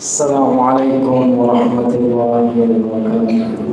Assalamualaikum warahmatullahi wabarakatuh.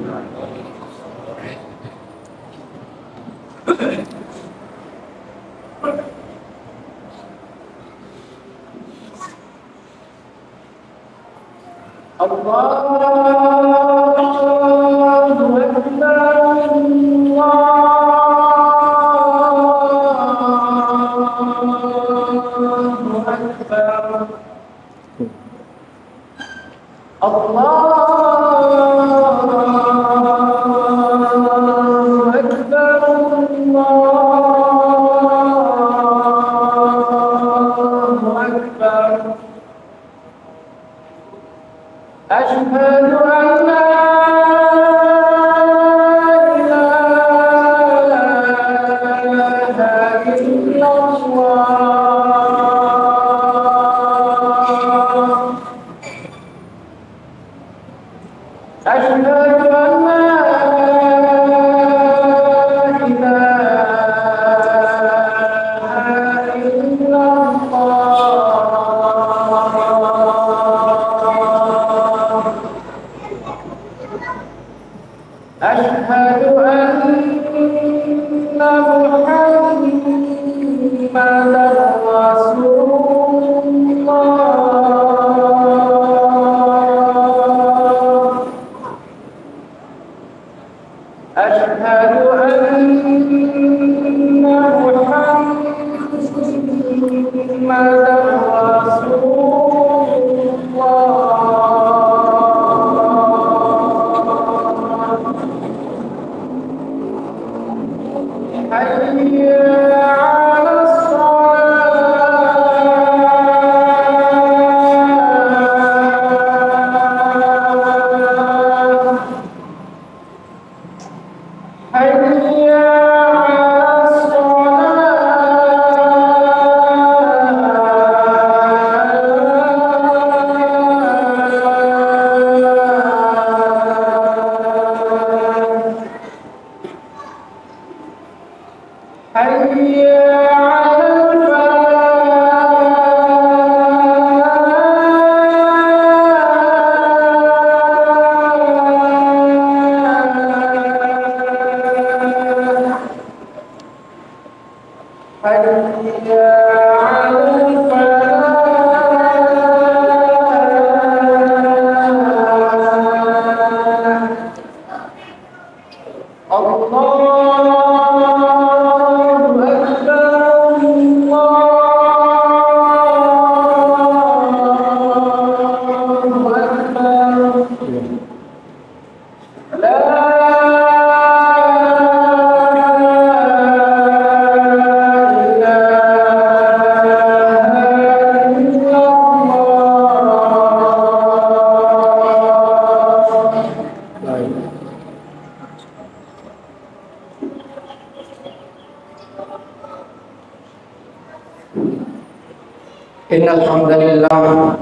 Innal hamdalillah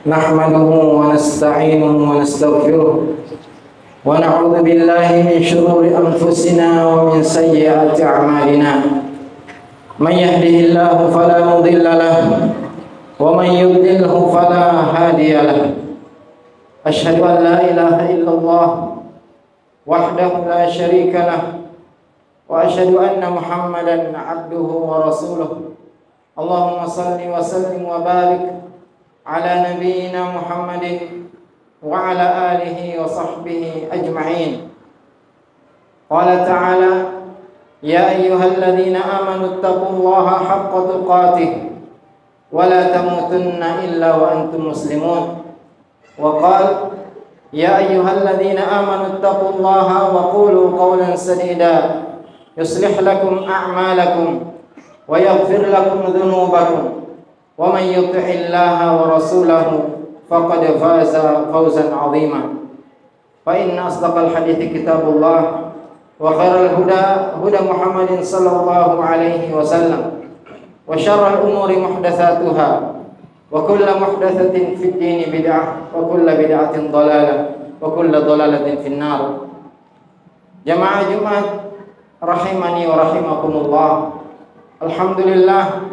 nahmaduhu wa nasta'inuhu wa nastaghfiruh wa na'udzu billahi min shururi anfusina wa min sayyiati a'malina. Man yahdihillahu fala mudilla lahu wa man yudlilhu fala hadiya lahu. Asyhadu an la ilaha illallah wahdahu la syarika lahu wa asyhadu anna Muhammadan 'abduhu wa rasuluh. Allahumma salli wa sallim wa barik ala nabiyyina Muhammadin wa ala alihi wa sahbihi ajma'in. Qala ta'ala ya ayyuhalladzina amanu taqullaha haqqa tuqatih wa la tamutunna illa wa antum muslimun. Wa qala ya ayyuhalladzina amanu taqullaha wa qulu qawlan sadida yuslih lakum a'malakum wa yaghfir lakum dhunubakum wa man yuti'illaha wa rasulahu faqad faza fawzan 'azima. Fa inna asdaqal hadithi kitabullah wa khairal huda huda Muhammadin sallallahu alaihi wasallam wa syarral umuri muhdatsatuha wa kullu muhdatsatin fid dini bid'ah wa kullu bid'atin dhalalah wa kullu dhalalatin finnar. Jamaah Jumat rahimani wa rahimakumullah. Alhamdulillah,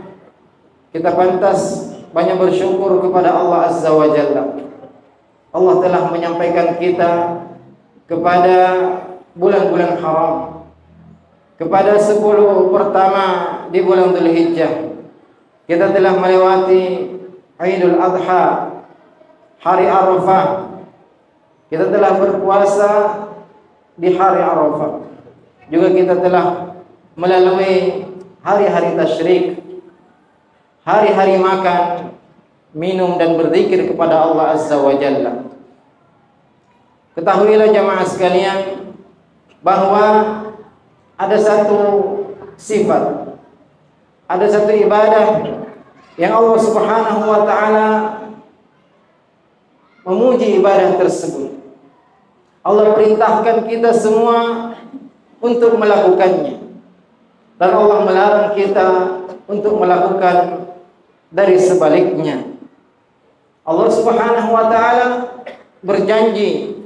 kita pantas banyak bersyukur kepada Allah Azza wa Jalla Allah telah menyampaikan kita kepada bulan-bulan haram, kepada 10 pertama di bulan Dzulhijjah. Kita telah melewati Idul Adha, hari Arafah. Kita telah berpuasa di hari Arafah. Juga kita telah melalui hari-hari tasyrik, hari-hari makan, minum dan berzikir kepada Allah Azza wa Jalla. Ketahuilah jamaah sekalian bahwa ada satu sifat, ada satu ibadah yang Allah Subhanahu wa taala memuji ibadah tersebut. Allah perintahkan kita semua untuk melakukannya, dan Allah melarang kita untuk melakukan dari sebaliknya. Allah Subhanahu wa taala berjanji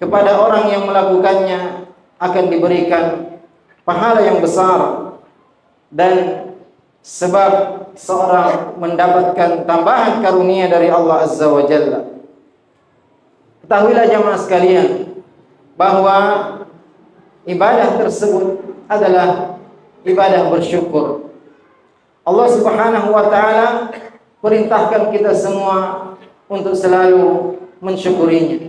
kepada orang yang melakukannya akan diberikan pahala yang besar, dan sebab seorang mendapatkan tambahan karunia dari Allah Azza wa Jalla. Ketahuilah jamaah sekalian bahwa ibadah tersebut adalah ibadah bersyukur. Allah Subhanahu wa taala perintahkan kita semua untuk selalu mensyukurinya,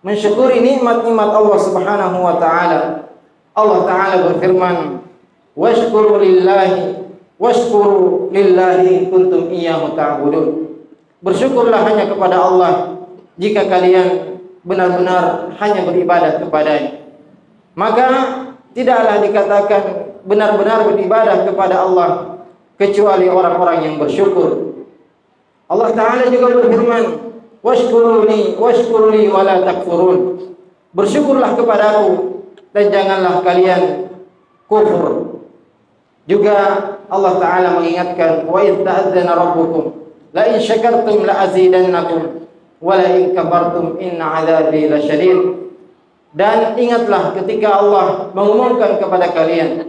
mensyukuri nikmat-nikmat Allah Subhanahu wa taala. Allah taala berfirman, "Washkuru lillahi kuntum iyyahu ta'budun." Bersyukurlah hanya kepada Allah jika kalian benar-benar hanya beribadah kepada-Nya. Maka tidaklah dikatakan benar-benar beribadah kepada Allah kecuali orang-orang yang bersyukur. Allah taala juga berfirman, "Washkuruli wa la takfurun." Bersyukurlah kepadaku dan janganlah kalian kufur. Juga Allah taala mengingatkan, "Wa idz ta'adzana rabbukum la in syakartum la azidannakum wa la in kafartum inna 'adzabi lasyadid." Dan ingatlah ketika Allah mengumumkan kepada kalian,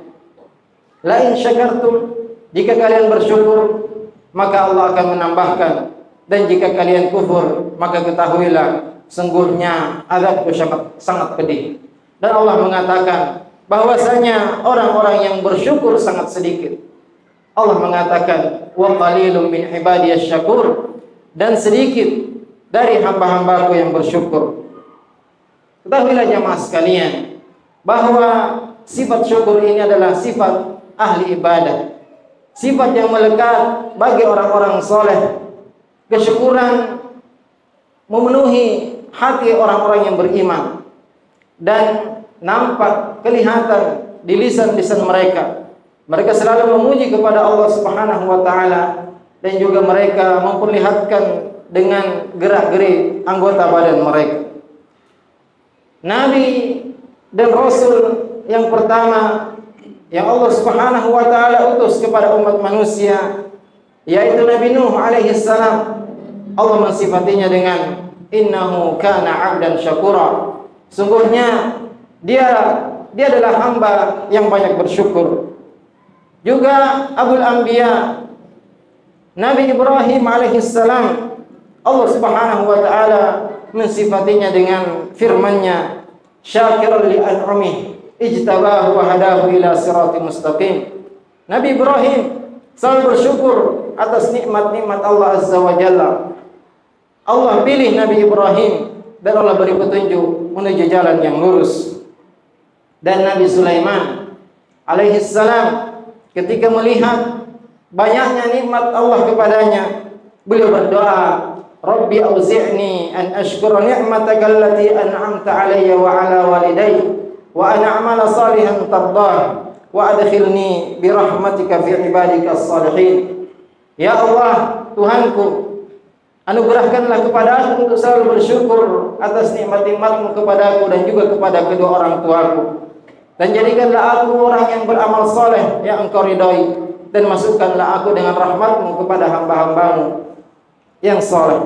la in syakartum, jika kalian bersyukur maka Allah akan menambahkan, dan jika kalian kufur maka ketahuilah sungguhnya azabku sangat pedih. Dan Allah mengatakan bahwasanya orang-orang yang bersyukur sangat sedikit. Allah mengatakan, wa qalilum min ibadiyasy syakur, dan sedikit dari hamba-hambaku yang bersyukur. Ketahuilah jamaah sekalian bahwa sifat syukur ini adalah sifat ahli ibadah, sifat yang melekat bagi orang-orang soleh. Kesyukuran memenuhi hati orang-orang yang beriman, dan nampak, kelihatan di lisan-lisan mereka. Mereka selalu memuji kepada Allah Subhanahu wa taala, dan juga mereka memperlihatkan dengan gerak-gerik anggota badan mereka. Nabi dan Rasul yang pertama yang Allah Subhanahu wa taala utus kepada umat manusia, yaitu Nabi Nuh alaihi salam, Allah mensifatinya dengan innahu kana 'abdan syakura. Sungguhnya dia adalah hamba yang banyak bersyukur. Juga Abul Anbiya, Nabi Ibrahim alaihi salam, Allah Subhanahu wa taala mensifatinya dengan firman-Nya, syakiran li an'amih ijtabahu wa hadahu ila siratim mustaqim. Nabi Ibrahim selalu bersyukur atas nikmat-nikmat Allah Azza wa Jalla. Allah pilih Nabi Ibrahim dan Allah beri petunjuk menuju jalan yang lurus. Dan Nabi Sulaiman alaihi salam ketika melihat banyaknya nikmat Allah kepadanya, beliau berdoa, Rabbi auzi'ni an ashkura ni'mataka allati an'amta alayya wa ala walidayya wa an a'mala salihan tardah wa adkhilni bi rahmatika fi ibadika as-salihin. Ya Allah, Tuhanku, anugerahkanlah kepada aku untuk selalu bersyukur atas nikmat-nikmat-Mu kepadaku dan juga kepada kedua orang tuaku, dan jadikanlah aku orang yang beramal soleh yang Engkau ridhoi, dan masukkanlah aku dengan rahmat-Mu kepada hamba-hamba-Mu yang soleh.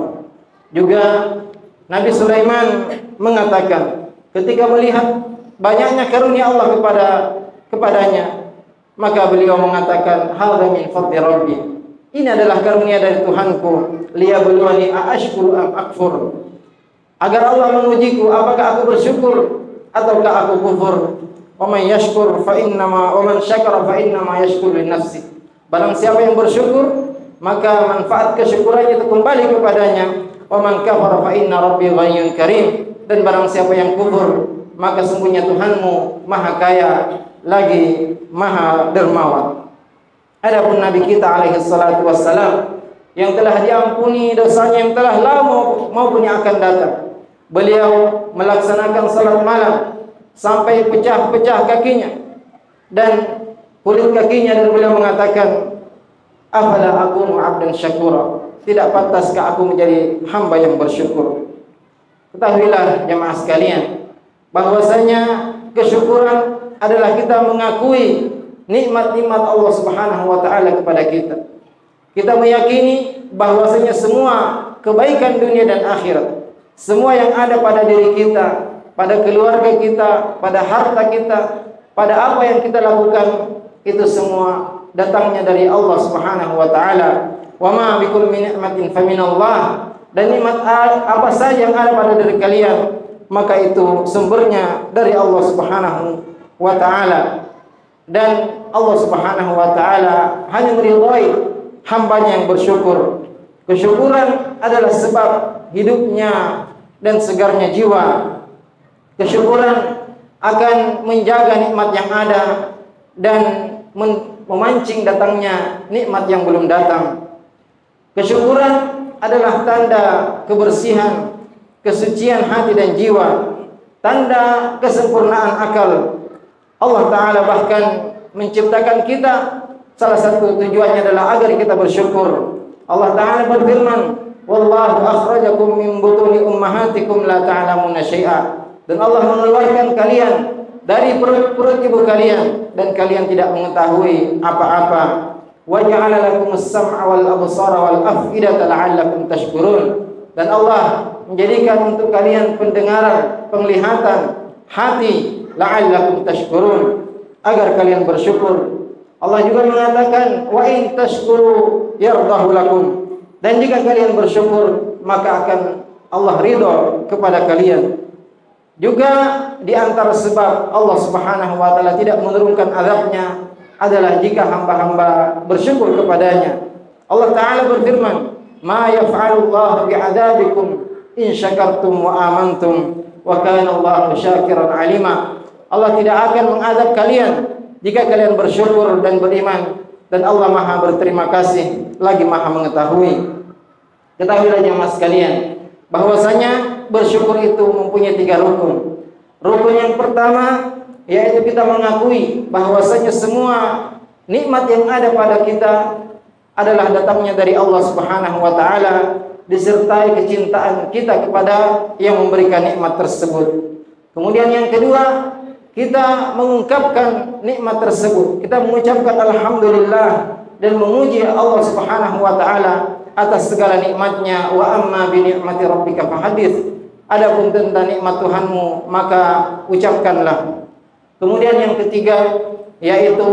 Juga Nabi Sulaiman mengatakan ketika melihat banyaknya karunia Allah kepadanya, maka beliau mengatakan, hadza min fadli rabbi, ini adalah karunia dari Tuhanku, liyabluwani aashkuru am akfur, agar Allah mengujiku apakah aku bersyukur ataukah aku kufur. Wa man yashkur fa innama wa man syakara fa innama yashkur li nafsi. Barang siapa yang bersyukur, maka manfaat kesyukurannya itu kembali kepadanya. Wa man kafara fa inna rabbi ghaniyyun karim. Dan barang siapa yang kufur, maka sungguhnya Tuhanmu maha kaya lagi maha dermawan. Adapun Nabi kita alaihi salatu wassalam yang telah diampuni dosanya yang telah lama maupun yang akan datang, beliau melaksanakan salat malam sampai pecah-pecah kakinya dan kulit kakinya, dan beliau mengatakan, afala akunu abdan syakura, tidak pantaskah aku menjadi hamba yang bersyukur. Ketahuilah jemaah sekalian, bahwasanya kesyukuran adalah kita mengakui nikmat-nikmat Allah Subhanahu wa taala kepada kita. Kita meyakini bahwasanya semua kebaikan dunia dan akhirat, semua yang ada pada diri kita, pada keluarga kita, pada harta kita, pada apa yang kita lakukan, itu semua datangnya dari Allah Subhanahu wa taala. Wa ma bikum min ni'matin faminallah. Dan nikmat apa saja yang ada pada diri kalian, maka itu sumbernya dari Allah Subhanahu wa taala. Dan Allah Subhanahu wa taala hanya meridhai hambanya yang bersyukur. Kesyukuran adalah sebab hidupnya dan segarnya jiwa. Kesyukuran akan menjaga nikmat yang ada dan memancing datangnya nikmat yang belum datang. Kesyukuran adalah tanda kebersihan, kesucian hati dan jiwa, tanda kesempurnaan akal. Allah Ta'ala bahkan menciptakan kita, salah satu tujuannya adalah agar kita bersyukur. Allah Ta'ala berfirman, wallahu akhrajakum min butuni ummahatikum la ta'lamuna syai'a. Dan Allah mengeluarkan kalian dari perut ibu kalian dan kalian tidak mengetahui apa-apa. Wa ja'ala lakumus sam'a wal absara wal af'idata la'allakum tashkurun. Dan Allah menjadikan untuk kalian pendengaran, penglihatan, hati, la'allakum tashkurun, agar kalian bersyukur. Allah juga mengatakan, wa in tashkuru yardahu lakum. Dan jika kalian bersyukur, maka akan Allah ridho kepada kalian. Juga di antara sebab Allah Subhanahu wa taala tidak menurunkan azabnya adalah jika hamba-hamba bersyukur kepadanya. Allah Ta'ala berfirman, ma yaf'alullahu bi'adabikum in syakartum wa amantum wa kana Allahu syakiran alima. Allah tidak akan mengadab kalian jika kalian bersyukur dan beriman, dan Allah Maha berterima kasih lagi Maha mengetahui. Ketahuilah jemaah sekalian, bahwasanya bersyukur itu mempunyai 3 rukun. Rukun yang pertama yaitu kita mengakui bahwasanya semua nikmat yang ada pada kita adalah datangnya dari Allah Subhanahu wa taala, disertai kecintaan kita kepada yang memberikan nikmat tersebut. Kemudian yang kedua, kita mengungkapkan nikmat tersebut. Kita mengucapkan alhamdulillah dan memuji Allah Subhanahu wa taala atas segala nikmatnya. Wa amma bi ni'mati rabbika fahadits. Adapun tentang nikmat Tuhanmu, maka ucapkanlah. Kemudian yang ketiga yaitu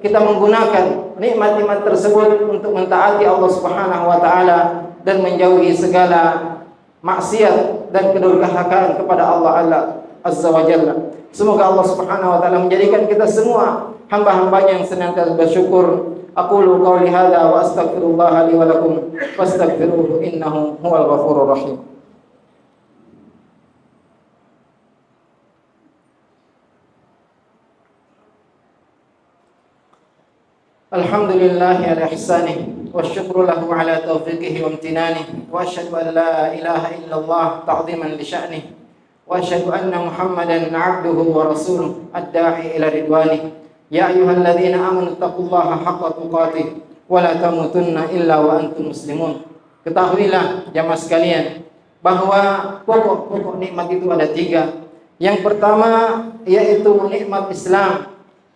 kita menggunakan nikmat-nikmat tersebut untuk mentaati Allah Subhanahu wa taala dan menjauhi segala maksiat dan kedurhakaan kepada Allah Azza wa Jalla. Semoga Allah Subhanahu wa taala menjadikan kita semua hamba-hambanya yang senantiasa bersyukur. Aqulu qawli hadza wa astaghfirullah li wa lakum fastaghfiruhu innahu huwal ghafurur rahim. Alhamdulillahi ala ihsanih wa syukru lahu ala taufiqihi wa imtinanih wa asyhadu an la ilaha illallah ta'ziman li sya'nih wa asyhadu anna Muhammadan 'abduhu wa rasuluh ad-da'i ila ridwanih. Ya ayyuhalladzina amanu taqullaha haqqa tuqatih wa la tamutunna illa wa antum muslimun. Ketahuilah jamaah sekalian bahwa pokok-pokok nikmat itu ada 3. Yang pertama yaitu nikmat Islam,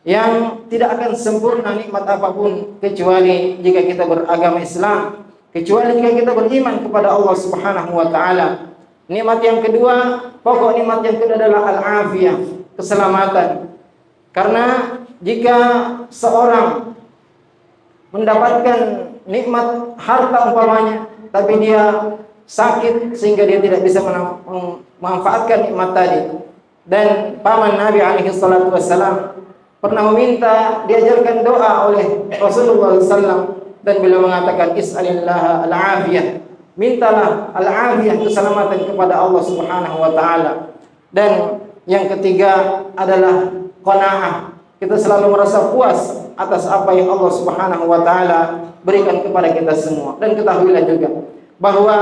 yang tidak akan sempurna nikmat apapun kecuali jika kita beragama Islam, kecuali jika kita beriman kepada Allah Subhanahu wa taala. Nikmat yang kedua, pokok nikmat yang kedua adalah al-afiyah, keselamatan. Karena jika seorang mendapatkan nikmat harta umpamanya, tapi dia sakit sehingga dia tidak bisa memanfaatkan nikmat tadi. Dan paman Nabi alaihi salatu wassalam pernah meminta diajarkan doa oleh Rasulullah SAW, dan beliau mengatakan is'alillah al-afiyah, mintalah al-afiyah, keselamatan kepada Allah Subhanahu wa taala. Dan yang ketiga adalah qanaah. Kita selalu merasa puas atas apa yang Allah Subhanahu wa taala berikan kepada kita semua. Dan ketahuilah juga bahwa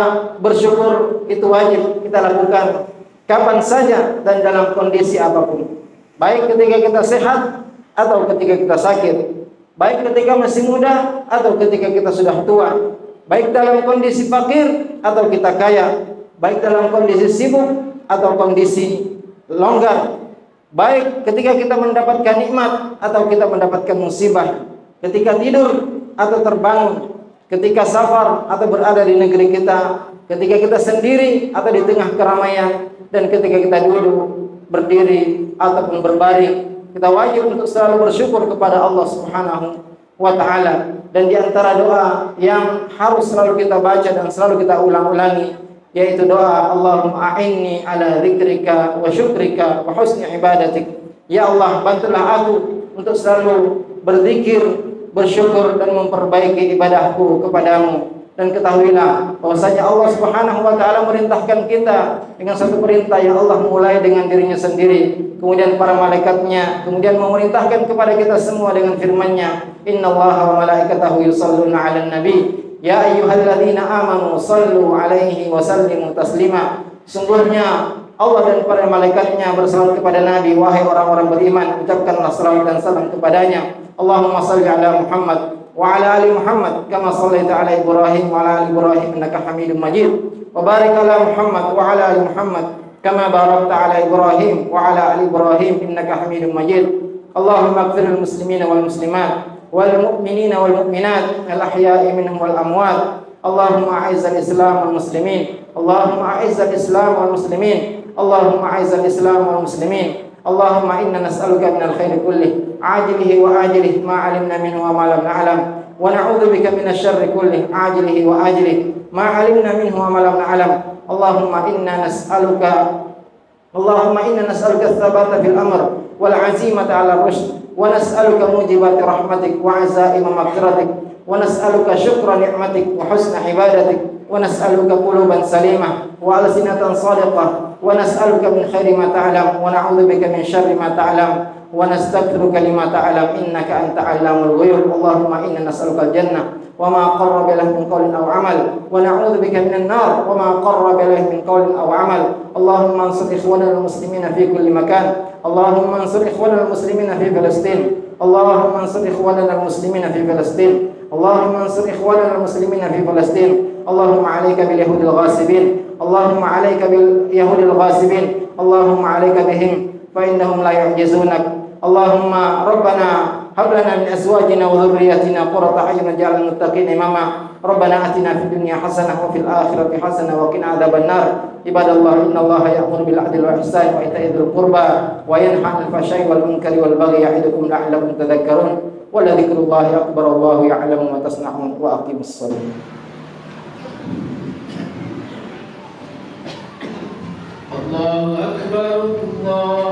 bersyukur itu wajib kita lakukan kapan saja dan dalam kondisi apapun. Baik ketika kita sehat atau ketika kita sakit, baik ketika masih muda atau ketika kita sudah tua, baik dalam kondisi fakir atau kita kaya, baik dalam kondisi sibuk atau kondisi longgar, baik ketika kita mendapatkan nikmat atau kita mendapatkan musibah, ketika tidur atau terbangun, ketika safar atau berada di negeri kita, ketika kita sendiri atau di tengah keramaian, dan ketika kita duduk, berdiri ataupun berbaring, kita wajib untuk selalu bersyukur kepada Allah Subhanahu wa taala. Dan di antara doa yang harus selalu kita baca dan selalu kita ulang-ulangi, yaitu doa Allahumma a'inni ala dzikrika wa syukrika wa husni ibadatik. Ya Allah, bantulah aku untuk selalu berzikir, bersyukur dan memperbaiki ibadahku kepadamu. Dan ketahuilah bahwasanya Allah Subhanahu wa taala merintahkan kita dengan satu perintah yang Allah mulai dengan dirinya sendiri, kemudian para malaikatnya, kemudian memerintahkan kepada kita semua dengan firman-Nya, innallaha wa malaikatahu yusholluna 'alan nabi ya ayyuhalladzina amanu shallu 'alaihi wa sallimu taslima. Sungguhnya Allah dan para malaikatnya bersalawat kepada Nabi, wahai orang-orang beriman, ucapkanlah salawat dan salam kepadanya. Allahumma shalli ala Muhammad wa ala ali Muhammad kama shallaita ala Ibrahim wa ala ali Ibrahim innaka Hamidum Majid. Wa barik ala Muhammad wa ala ali Muhammad kama barakta ala Ibrahim wa ala ali Ibrahim innaka Hamidum Majid. Allahumma ighfir lil muslimina wal muslimat wal mu'minina wal mu'minat al ahya'i minhum wal amwat. Allahumma a'izzal Islam wal muslimin. Allahumma a'izzal Islam wal muslimin. Allahumma a'izzal Islam wal muslimin. Allahumma inna nas'aluka minal khairi kullih ajilihi wa ajilihi ma 'alimna minhu wa ma lam na'lam, wa na'udzubika minasy syarri kullih ajilihi wa ajilihi ma 'alimna minhu wa ma lam na'lam. Allahumma inna nas'aluka ats-tsabata fil amr wal 'azimata 'ala ar-rusyd, wa nas'aluka mujibati rahmatik wa 'azaima maghfiratik, wa nas'aluka syukra ni'matik wa husna ibadatik, wa nas'aluka quluban salimah wa alsinatan shadiqah, wa nas'aluka min khairi ma ta'lam wa na'udzubika min syarri ma ta'lam wa nastaghfiruka lima ta'lam innaka anta 'allamul ghuyub. Allahumma inna nas'aluka al-jannah wa ma qarraba ilayhi min qawlin aw 'amal, wa na'udzubika minan nar wa ma qarraba ilayhi min qawlin aw 'amal. Allahumma ansur ikhwanana al-muslimina fi kulli makan. Allahumma ansur ikhwanana al-muslimina fi Palestin. Allahumma ansur ikhwanana al-muslimina fi Palestin. Allahumma ansur ikhwanana al-muslimina fi Palestin. Allahumma 'alaika bil yahudil ghasibin. Allahumma 'alaika bil yahudil ghasibin. Allahumma 'alaika bihim fa innahum la yu'jizunak. Allahumma rabbana hab lana min azwajina wa dhurriyyatina qurrata a'yun waj'alna lil muttaqina imama. Rabbana atina fid dunya hasanah wa fil akhirati hasanah wa qina adzaban nar. Ibadallah, innallaha ya'muru bil 'adli wal ihsani wa ita'i dzil qurba wa yanha 'anil fahsya'i wal munkari wal baghi ya'idukum la'allakum tadhakkarun. Wa la dzikrullahi akbar, wallahu ya'lamu ma tasna'un. Wa aqimus shalah. Allahu akbar, Allah